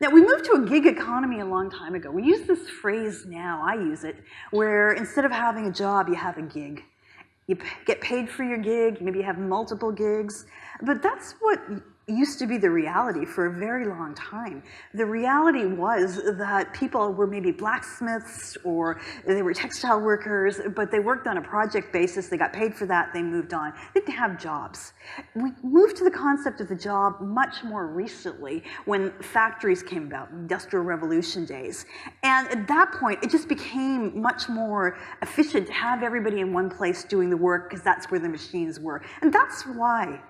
Now, we moved to a gig economy a long time ago. We use this phrase now, I use it, where instead of having a job, you have a gig. You get paid for your gig, maybe you have multiple gigs, but that's what used to be the reality for a very long time. The reality was that people were maybe blacksmiths or they were textile workers, but they worked on a project basis, they got paid for that, they moved on. They didn't have jobs. We moved to the concept of the job much more recently when factories came about, Industrial Revolution days. And at that point, it just became much more efficient to have everybody in one place doing the work because that's where the machines were. And that's why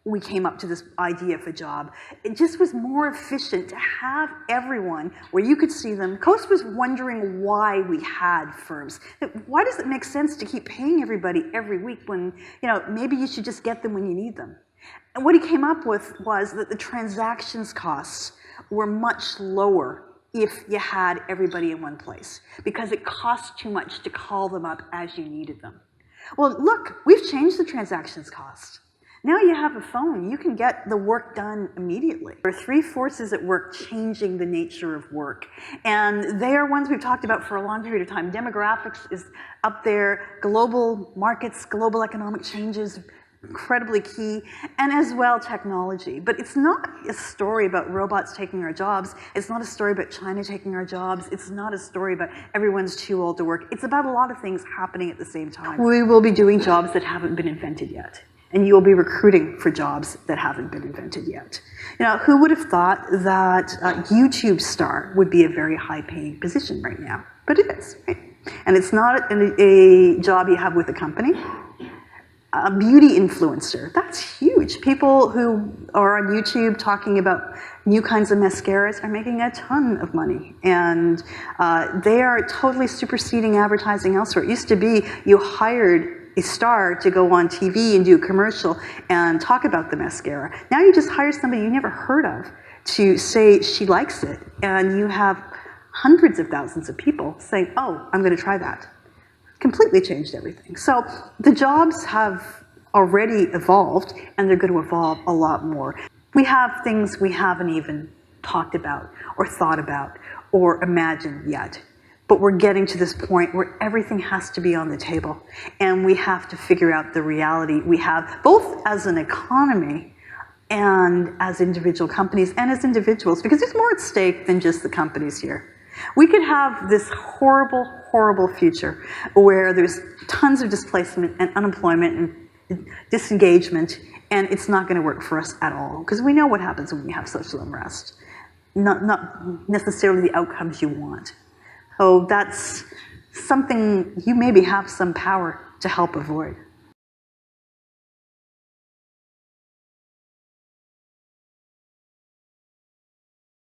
we came up to this idea of a job. It just was more efficient to have everyone where you could see them. Coase was wondering why we had firms. Why does it make sense to keep paying everybody every week when, maybe you should just get them when you need them? And what he came up with was that the transactions costs were much lower if you had everybody in one place, because it cost too much to call them up as you needed them. Well, look, we've changed the transactions cost. Now you have a phone, you can get the work done immediately. There are three forces at work changing the nature of work. And they are ones we've talked about for a long period of time. Demographics is up there, global markets, global economic changes, incredibly key, and as well technology. But it's not a story about robots taking our jobs, it's not a story about China taking our jobs, it's not a story about everyone's too old to work. It's about a lot of things happening at the same time. We will be doing jobs that haven't been invented yet. And you will be recruiting for jobs that haven't been invented yet. Who would have thought that a YouTube star would be a very high-paying position right now? But it is, right? And it's not a job you have with a company. A beauty influencer, that's huge. People who are on YouTube talking about new kinds of mascaras are making a ton of money. And they are totally superseding advertising elsewhere. It used to be you hired a star to go on TV and do a commercial and talk about the mascara. Now you just hire somebody you never heard of to say she likes it, and you have hundreds of thousands of people saying, oh, I'm going to try that. Completely changed everything. So the jobs have already evolved, and they're going to evolve a lot more. We have things we haven't even talked about or thought about or imagined yet. But we're getting to this point where everything has to be on the table, and we have to figure out the reality we have, both as an economy and as individual companies and as individuals, because there's more at stake than just the companies here. We could have this horrible, horrible future where there's tons of displacement and unemployment and disengagement, and it's not going to work for us at all, because we know what happens when we have social unrest. Not necessarily the outcomes you want. So that's something you maybe have some power to help avoid.